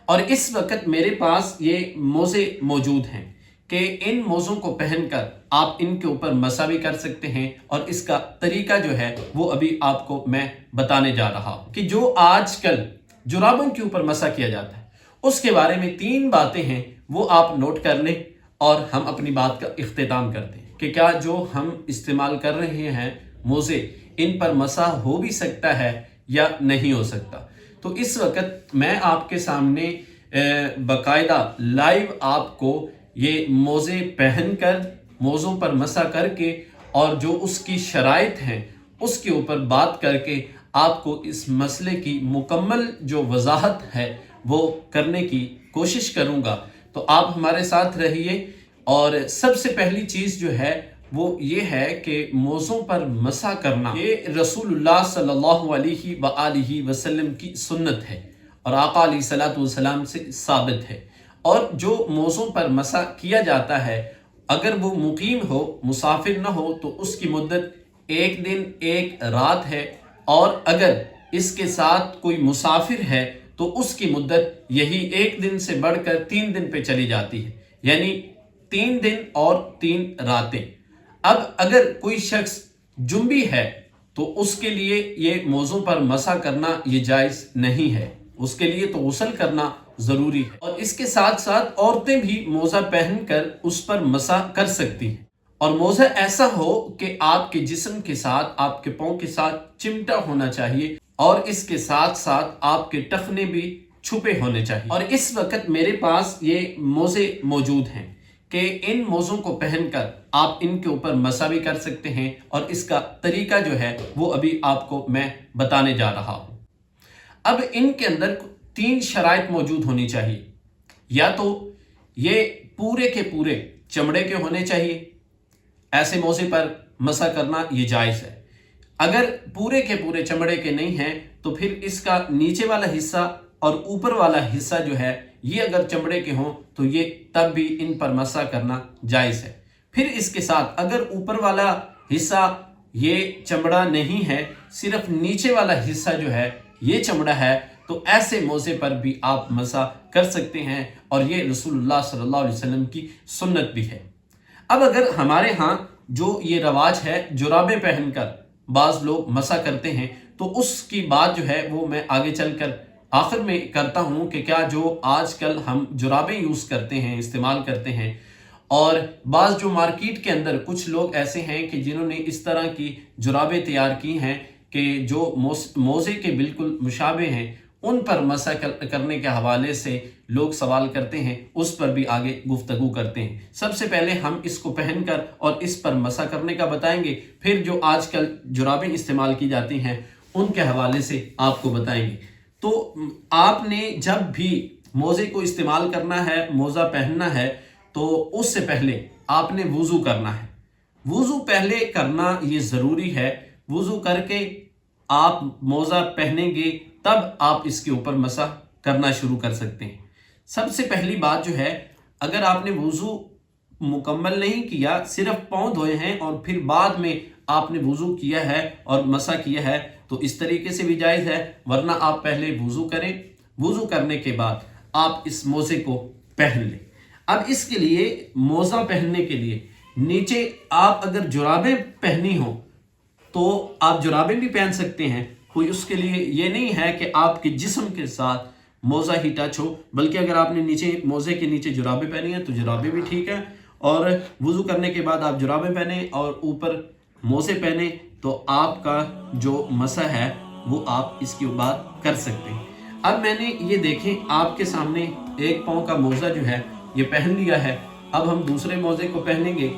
اور اس وقت میرے پاس یہ موزے موجود ہیں کہ ان موزوں کو پہن کر آپ ان کے اوپر مسح بھی کر سکتے ہیں، اور اس کا طریقہ جو ہے وہ ابھی آپ کو میں بتانے جا رہا ہوں کہ جو آج کل جرابوں کے اوپر مسح کیا جاتا ہے اس کے بارے میں 3 باتیں ہیں، وہ آپ نوٹ کر لیں اور ہم اپنی بات کا اختتام کرتے ہیں کہ کیا جو ہم استعمال کر رہے ہیں موزے، ان پر مسح ہو بھی سکتا ہے یا نہیں ہو سکتا۔ تو اس وقت میں آپ کے سامنے باقاعدہ لائیو آپ کو یہ موزے پہن کر، موزوں پر مسح کر کے، اور جو اس کی شرائط ہیں اس کے اوپر بات کر کے آپ کو اس مسئلے کی مکمل جو وضاحت ہے وہ کرنے کی کوشش کروں گا۔ تو آپ ہمارے ساتھ رہیے۔ اور سب سے پہلی چیز جو ہے وہ یہ ہے کہ موزوں پر مسح کرنا یہ رسول اللہ صلی اللہ علیہ وآلہ وسلم کی سنت ہے، اور آقا علیہ الصلوۃ والسلام سے ثابت ہے۔ اور جو موزوں پر مسح کیا جاتا ہے، اگر وہ مقیم ہو، مسافر نہ ہو، تو اس کی مدت 1 دن 1 رات ہے، اور اگر اس کے ساتھ کوئی مسافر ہے تو اس کی مدت یہی 1 دن سے بڑھ کر 3 دن پہ چلی جاتی ہے، یعنی 3 دن اور 3 راتیں۔ اب اگر کوئی شخص جنبی ہے تو اس کے لیے یہ موزوں پر مسح کرنا یہ جائز نہیں ہے، اس کے لیے تو غسل کرنا ضروری ہے، اور اس کے ساتھ ساتھ عورتیں بھی موزہ پہن کر اس پر مسح کر سکتی ہیں۔ اور موزہ ایسا ہو کہ آپ کے جسم کے ساتھ، آپ کے پاؤں کے ساتھ چمٹا ہونا چاہیے، اور اس کے ساتھ ساتھ آپ کے ٹخنے بھی چھپے ہونے چاہیے۔ اور اس وقت میرے پاس یہ موزے موجود ہیں کہ ان موزوں کو پہن کر آپ ان کے اوپر مسح بھی کر سکتے ہیں، اور اس کا طریقہ جو ہے وہ ابھی آپ کو میں بتانے جا رہا ہوں۔ اب ان کے اندر 3 شرائط موجود ہونی چاہیے۔ یا تو یہ پورے کے پورے چمڑے کے ہونے چاہیے، ایسے موزے پر مسح کرنا یہ جائز ہے۔ اگر پورے کے پورے چمڑے کے نہیں ہیں تو پھر اس کا نیچے والا حصہ اور اوپر والا حصہ جو ہے یہ اگر چمڑے کے ہوں تو یہ تب بھی ان پر مسح کرنا جائز ہے۔ پھر اس کے ساتھ اگر اوپر والا حصہ یہ چمڑا نہیں ہے، صرف نیچے والا حصہ جو ہے یہ چمڑا ہے، تو ایسے موزے پر بھی آپ مسح کر سکتے ہیں، اور یہ رسول اللہ صلی اللہ علیہ وسلم کی سنت بھی ہے۔ اب اگر ہمارے ہاں جو یہ رواج ہے جرابیں پہن کر بعض لوگ مسح کرتے ہیں، تو اس کی بات جو ہے وہ میں آگے چل کر آخر میں کرتا ہوں کہ کیا جو آج کل ہم جرابیں یوز کرتے ہیں، استعمال کرتے ہیں، اور بعض جو مارکیٹ کے اندر کچھ لوگ ایسے ہیں کہ جنہوں نے اس طرح کی جرابیں تیار کی ہیں کہ جو موزے کے بالکل مشابہ ہیں، ان پر مسح کرنے کے حوالے سے لوگ سوال کرتے ہیں، اس پر بھی آگے گفتگو کرتے ہیں۔ سب سے پہلے ہم اس کو پہن کر اور اس پر مسح کرنے کا بتائیں گے، پھر جو آج کل جرابیں استعمال کی جاتی ہیں ان کے حوالے سے آپ کو بتائیں گے۔ تو آپ نے جب بھی موزے کو استعمال کرنا ہے، موزہ پہننا ہے، تو اس سے پہلے آپ نے وضو کرنا ہے۔ وضو پہلے کرنا یہ ضروری ہے۔ وضو کر کے آپ موزہ پہنیں گے تب آپ اس کے اوپر مسح کرنا شروع کر سکتے ہیں۔ سب سے پہلی بات جو ہے، اگر آپ نے وضو مکمل نہیں کیا، صرف پاؤں دھوئے ہیں اور پھر بعد میں آپ نے وضو کیا ہے اور مسح کیا ہے، تو اس طریقے سے بھی جائز ہے، ورنہ آپ پہلے وضو کریں، وضو کرنے کے بعد آپ اس موزے کو پہن لیں۔ اب اس کے لیے موزہ پہننے کے لیے نیچے آپ اگر جرابیں پہنی ہوں تو آپ جرابیں بھی پہن سکتے ہیں، کوئی اس کے لیے یہ نہیں ہے کہ آپ کے جسم کے ساتھ موزہ ہی ٹچ ہو، بلکہ اگر آپ نے نیچے موزے کے نیچے جرابیں پہنی ہیں تو جرابیں بھی ٹھیک ہیں، اور وضو کرنے کے بعد آپ جرابیں پہنیں اور اوپر موزے پہنیں، تو آپ کا جو مسح ہے وہ آپ اس کے بعد کر سکتے ہیں۔ اب میں نے یہ دیکھیں آپ کے سامنے ایک پاؤں کا موزہ جو ہے یہ پہن لیا ہے۔ اب ہم دوسرے موزے کو پہنیں گے۔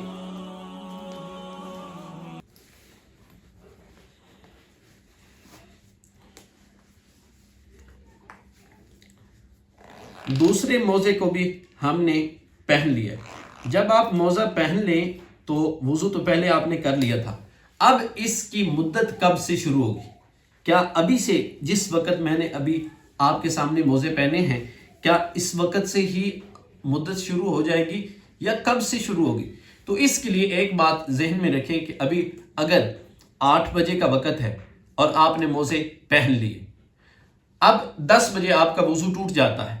دوسرے موزے کو بھی ہم نے پہن لیا۔ جب آپ موزہ پہن لیں تو وضو تو پہلے آپ نے کر لیا تھا، اب اس کی مدت کب سے شروع ہوگی؟ کیا ابھی سے، جس وقت میں نے ابھی آپ کے سامنے موزے پہنے ہیں، کیا اس وقت سے ہی مدت شروع ہو جائے گی یا کب سے شروع ہوگی؟ تو اس کے لیے ایک بات ذہن میں رکھیں کہ ابھی اگر 8 بجے کا وقت ہے اور آپ نے موزے پہن لیے، اب 10 بجے آپ کا وضو ٹوٹ جاتا ہے،